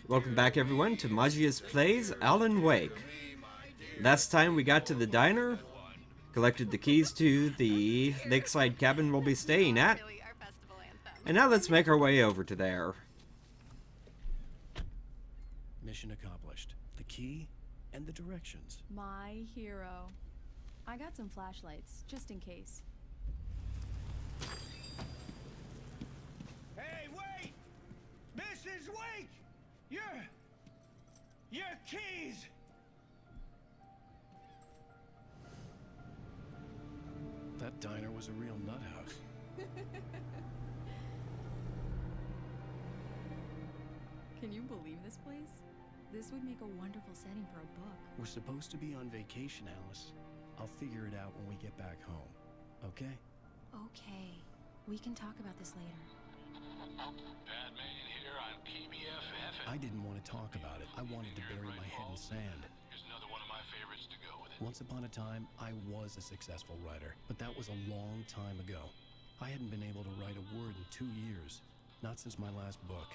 Welcome back everyone to Magius Plays Alan Wake. Last time we got to the diner, collected the keys to the lakeside cabin we'll be staying at, and now let's make our way over to there. Mission accomplished. The key and the directions. My hero. I got some flashlights, just in case. Hey, wait! Mrs. Wake! Your keys! That diner was a real nut house. Can you believe this place? This would make a wonderful setting for a book. We're supposed to be on vacation, Alice. I'll figure it out when we get back home. Okay? Okay. We can talk about this later. Batman here on PBFF. I didn't want to talk about it. I wanted to bury my head in sand. Here's another one of my favorites to go with it. Once upon a time, I was a successful writer, but that was a long time ago. I hadn't been able to write a word in 2 years. Not since my last book.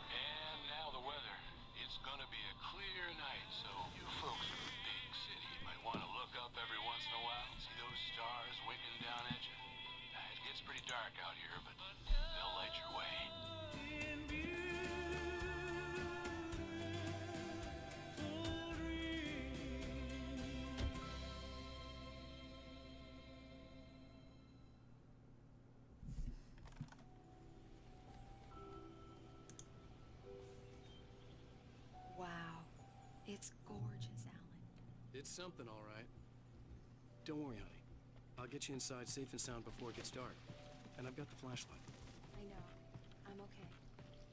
And now the weather. It's gonna be a clear night, so you folks in the big city might want to look up every once in a while, see those stars winking down at you. It gets pretty dark out here, but they'll light your way. Wow. It's gorgeous, Alan. It's something, all right. Don't worry, honey. I'll get you inside safe and sound before it gets dark. And I've got the flashlight. I know. I'm okay.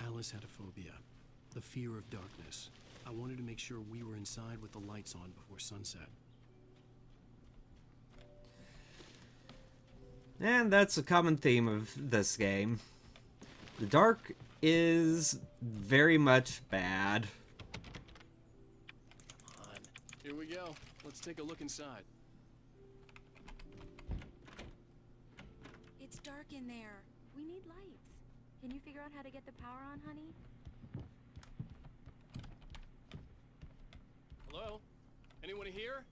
Alice had a phobia. The fear of darkness. I wanted to make sure we were inside with the lights on before sunset. And that's a common theme of this game. The dark is very much bad. Come on. Here we go. Let's take a look inside. It's dark in there. We need lights. Can you figure out how to get the power on, honey? Hello? Anyone here?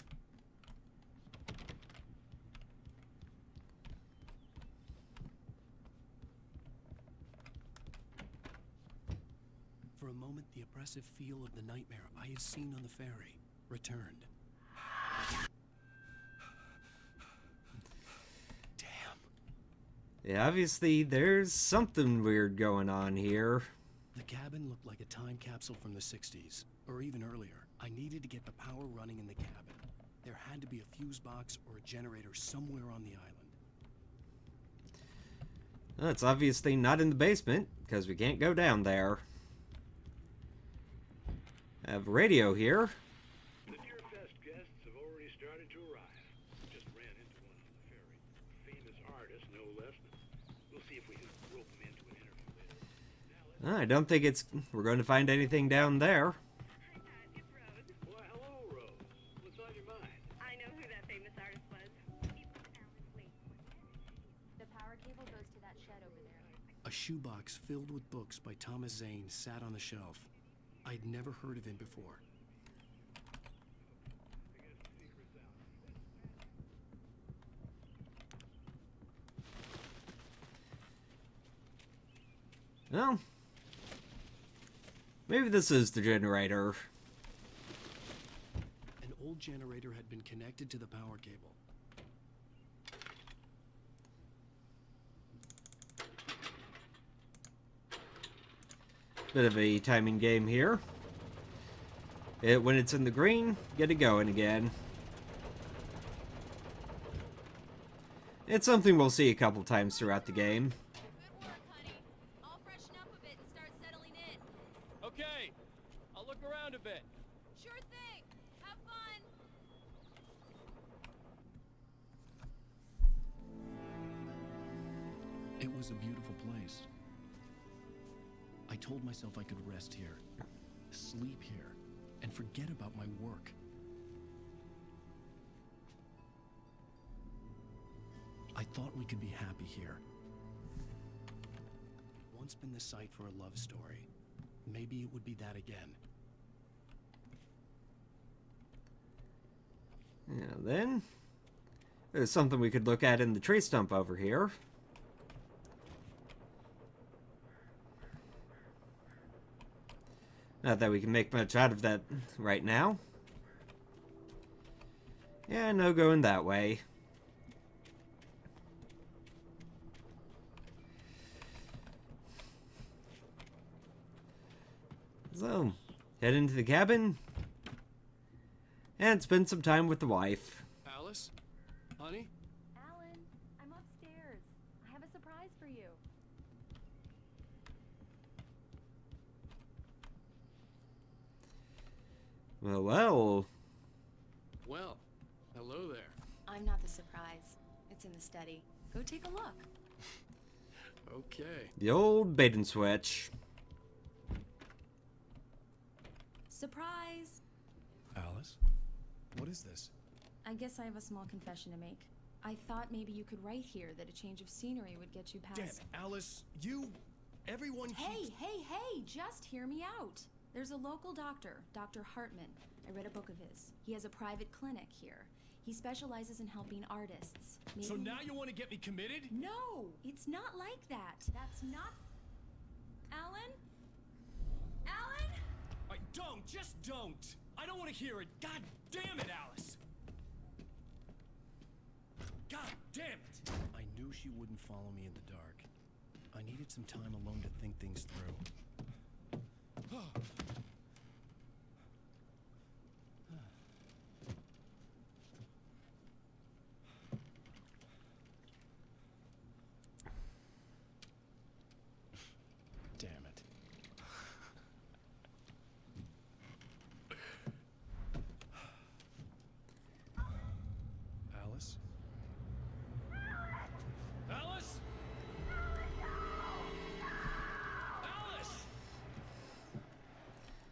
For a moment, the oppressive feel of the nightmare I had seen on the ferry returned. Damn. Yeah, obviously there's something weird going on here. The cabin looked like a time capsule from the 60s, or even earlier. I needed to get the power running in the cabin. There had to be a fuse box or a generator somewhere on the island. Well, it's obviously not in the basement, because we can't go down there. I have a radio here. The Deerfest guests have already started to arrive. Just ran into one on the ferry. Famous artist, no less. We'll see if we can rope him into an interview later. I don't think we're going to find anything down there. Hi, Dad. It's Rose. Why, hello, Rose. What's on your mind? I know who that famous artist was. It was Alan Wake. The power cable goes to that shed over there. A shoebox filled with books by Thomas Zane sat on the shelf. I'd never heard of him before. Well, maybe this is the generator. An old generator had been connected to the power cable. Bit of a timing game here. When it's in the green, get it going again. It's something we'll see a couple times throughout the game. Good work, honey. I'll freshen up a bit and start settling in. Okay, I'll look around a bit. Sure thing. Have fun. It was a beautiful place. I told myself I could rest here, sleep here, and forget about my work. I thought we could be happy here. once been the site for a love story. Maybe it would be that again. Yeah, then there's something we could look at in the tree stump over here. Not that we can make much out of that right now. Yeah, no going that way. So, head into the cabin and spend some time with the wife. Alice? Honey? Alan, I'm upstairs. I have a surprise for you. Well, well. Well, hello there. I'm not the surprise. It's in the study. Go take a look. Okay. The old bait and switch. Surprise! Alice? What is this? I guess I have a small confession to make. I thought maybe you could write here that a change of scenery would get you past... Damn, Alice, you... Everyone keeps... Hey, just hear me out. There's a local doctor, Dr. Hartman. I read a book of his. He has a private clinic here. He specializes in helping artists. So now you want to get me committed? No, it's not like that. That's not... Alan? Alan? Just don't! I don't want to hear it! God damn it, Alice! God damn it! I knew she wouldn't follow me in the dark. I needed some time alone to think things through. Damn it. Alice? Alice? Alice! The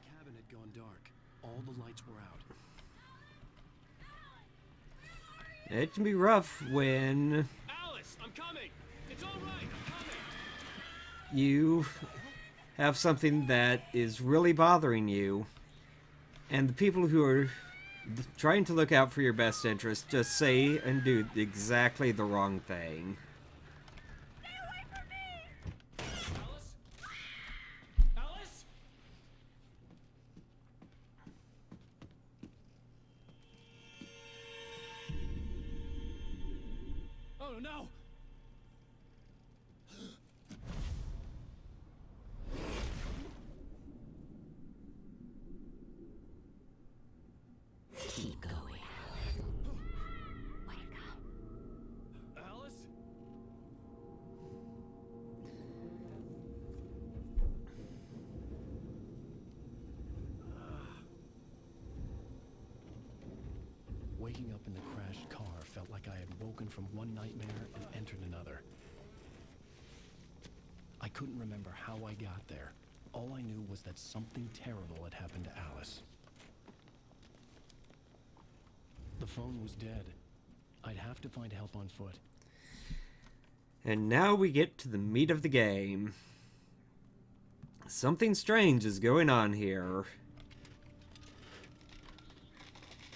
cabin had gone dark. All the lights were out. It can be rough when Alice, I'm coming! It's all right, I'm coming! you have something that is really bothering you, and the people who are trying to look out for your best interest just say and do exactly the wrong thing. Alice? Alice? Oh no! Keep going. Wake up. Alice? Waking up in the crashed car felt like I had woken from one nightmare and entered another. I couldn't remember how I got there. All I knew was that something terrible had happened to Alice. The phone was dead. I'd have to find help on foot. And now we get to the meat of the game. Something strange is going on here.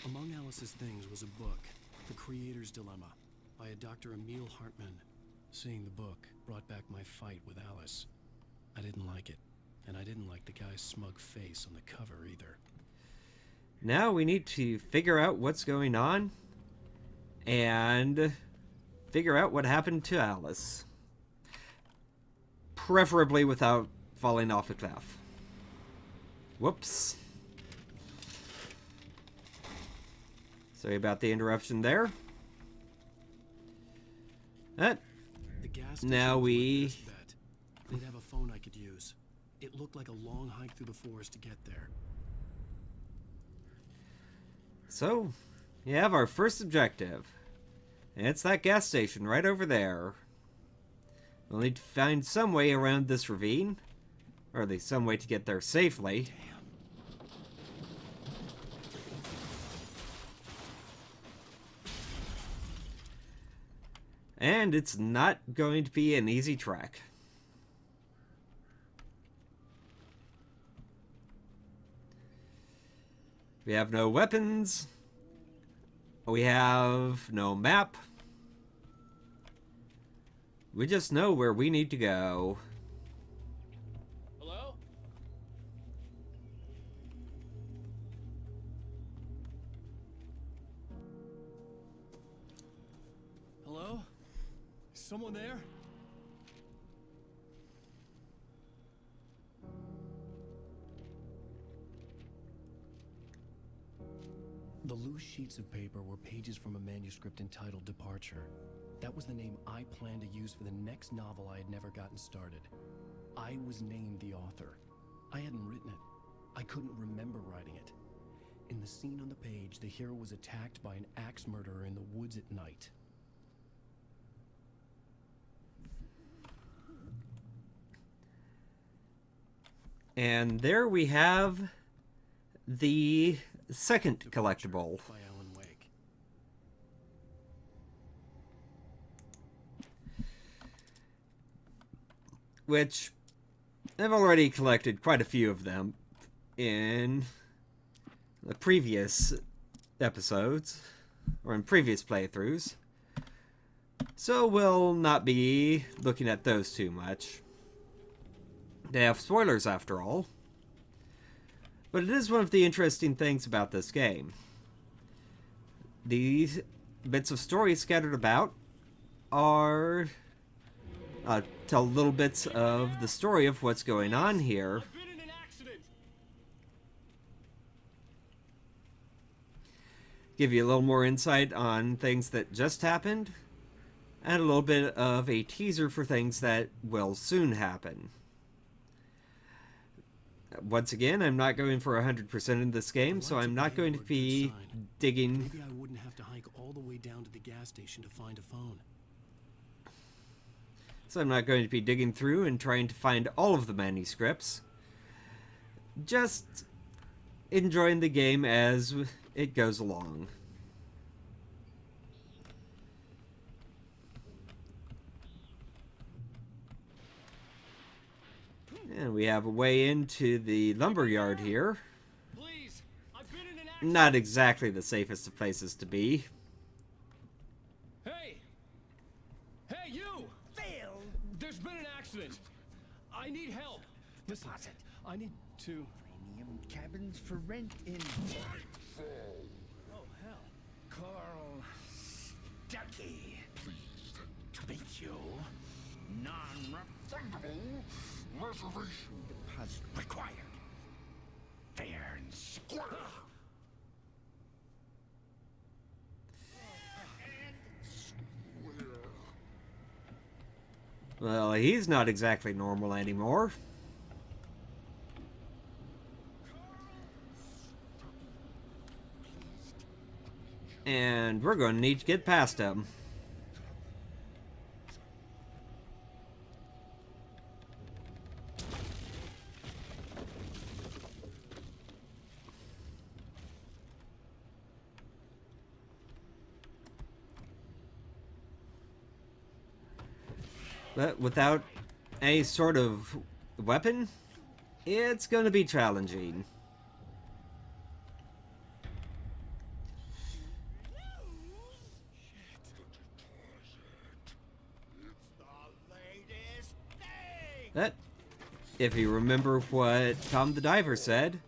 Among Alice's things was a book, The Creator's Dilemma, by a Dr. Emil Hartman. Seeing the book brought back my fight with Alice. I didn't like it, and I didn't like the guy's smug face on the cover either. Now we need to figure out what's going on and figure out what happened to Alice. Preferably without falling off a cliff. Whoops. Sorry about the interruption there. The gas station Now was my we... best bet. They'd have a phone I could use. It looked like a long hike through the forest to get there. So, you have our first objective. And it's that gas station right over there. We'll need to find some way around this ravine. Or at least some way to get there safely. And it's not going to be an easy trek. We have no weapons. We have no map. We just know where we need to go. Hello? Hello? Is someone there? The loose sheets of paper were pages from a manuscript entitled Departure. That was the name I planned to use for the next novel I had never gotten started. I was named the author. I hadn't written it. I couldn't remember writing it. In the scene on the page, the hero was attacked by an axe murderer in the woods at night. And there we have the second collectible. By Alan Wake. Which I've already collected quite a few of them in the previous episodes, or in previous playthroughs. So we'll not be looking at those too much. They have spoilers after all. But it is one of the interesting things about this game. These bits of story scattered about are tell little bits of the story of what's going on here. I've been in an accident. Give you a little more insight on things that just happened, and a little bit of a teaser for things that will soon happen. Once again, I'm not going for 100% in this game, so I'm not going to be digging. Maybe I wouldn't have to hike all the way down to the gas station to find a phone. So I'm not going to be digging through and trying to find all of the manuscripts. Just enjoying the game as it goes along. And we have a way into the lumberyard here. Please, I've been in an accident. Not exactly the safest of places to be. Hey! Hey, you! Phil! There's been an accident. I need help. Listen, I need to... Premium cabins for rent in Oh, hell. Carl Stucky. Pleased to meet you. Non-refundable reservation deposit required. Fair and square. Well, he's not exactly normal anymore. And we're going to need to get past him. But without any sort of weapon, it's going to be challenging. But if you remember what Tom the Diver said,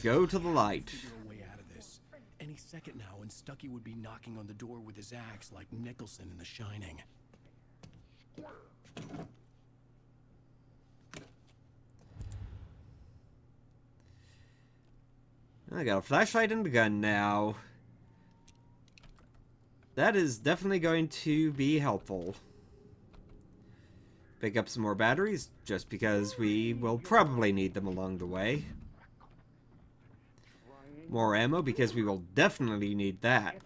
go to the light. Figure a way out of this. Any second now, and Stucky would be knocking on the door with his axe like Nicholson in The Shining. I got a flashlight and a gun now. That is definitely going to be helpful. Pick up some more batteries, just because we will probably need them along the way. More ammo, because we will definitely need that.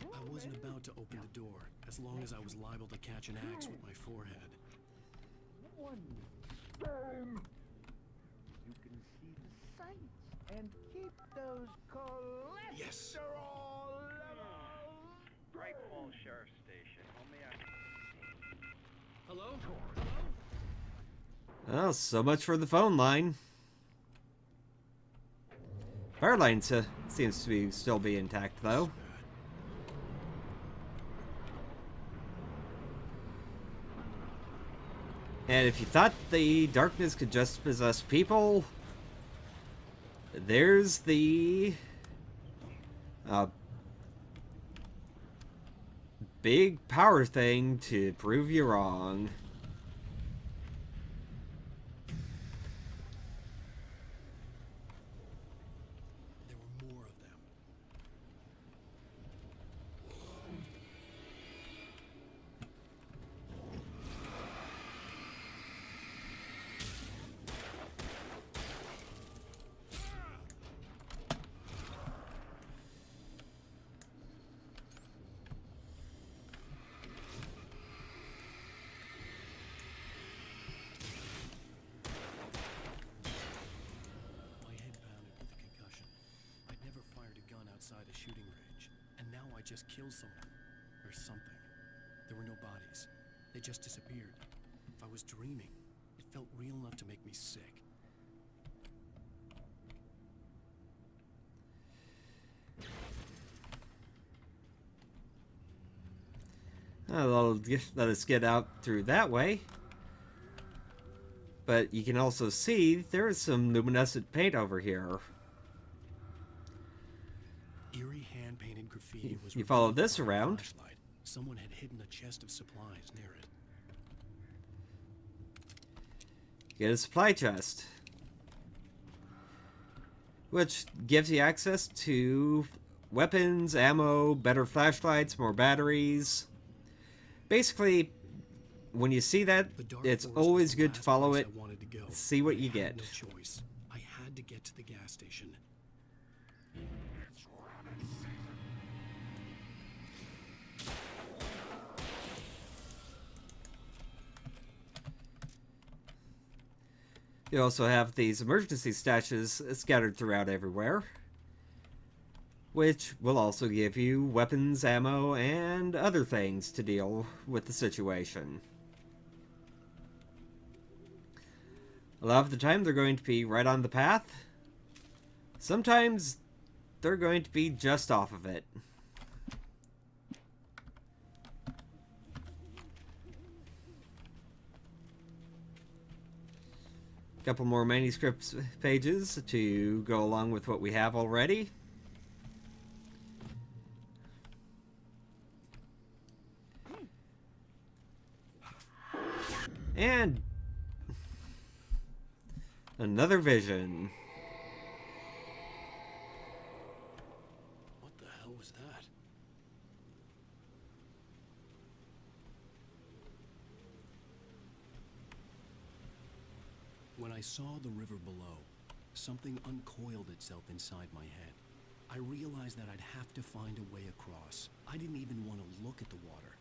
I wasn't about to open the door, as long as I was liable to catch an axe with my forehead. You can see the sights and keep those cholesterol Yes. levels. Great Falls Sheriff Station. Only Hello? Oh, so much for the phone line. Fire line seems to be still be intact, though. And if you thought the darkness could just possess people, there's the big power thing to prove you wrong. There were more of them. My head pounded with the concussion. I'd never fired a gun outside a shooting range, and now I just killed someone. Or something. There were no bodies. They just disappeared. If I was dreaming, it felt real enough to make me sick. That'll let us get out through that way. But you can also see there is some luminescent paint over here. Eerie hand-painted graffiti was You follow revealed this by a around. flashlight. Someone had hidden a chest of supplies near it. Get a supply chest, which gives you access to weapons, ammo, better flashlights, more batteries. Basically, when you see that, The dark it's forest was always the good to last follow place it, I wanted to go. see what I you had get. No choice. I had to get to the gas station. You also have these emergency stashes scattered throughout everywhere, which will also give you weapons, ammo, and other things to deal with the situation. A lot of the time they're going to be right on the path. Sometimes they're going to be just off of it. Couple more manuscript pages to go along with what we have already. And another vision. What the hell was that? When I saw the river below, something uncoiled itself inside my head. I realized that I'd have to find a way across. I didn't even want to look at the water.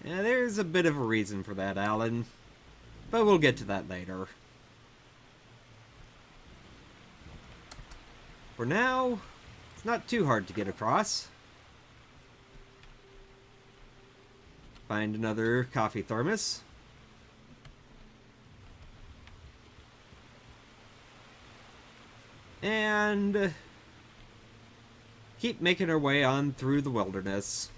Yeah, there's a bit of a reason for that, Alan. But we'll get to that later. For now, it's not too hard to get across. Find another coffee thermos. And keep making our way on through the wilderness.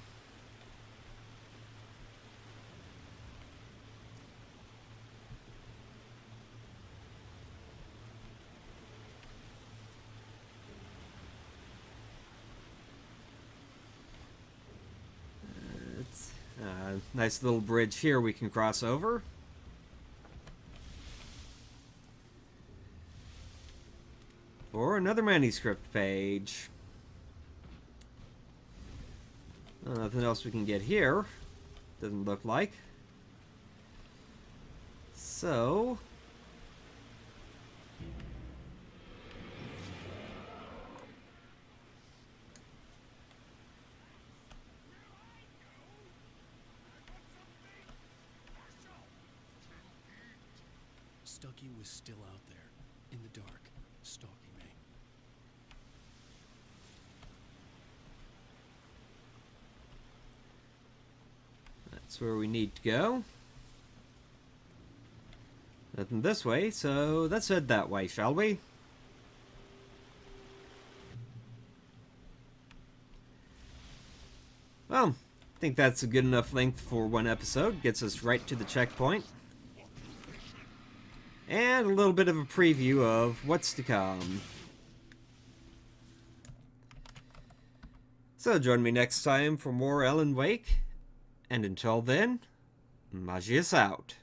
Nice little bridge here we can cross over. For another manuscript page. Nothing else we can get here. Doesn't look like. So... Stucky was still out there, in the dark, stalking me. That's where we need to go. Nothing this way, so let's head that way, shall we? Well, I think that's a good enough length for one episode. Gets us right to the checkpoint. And a little bit of a preview of what's to come. So join me next time for more Alan Wake. And until then, Magius out.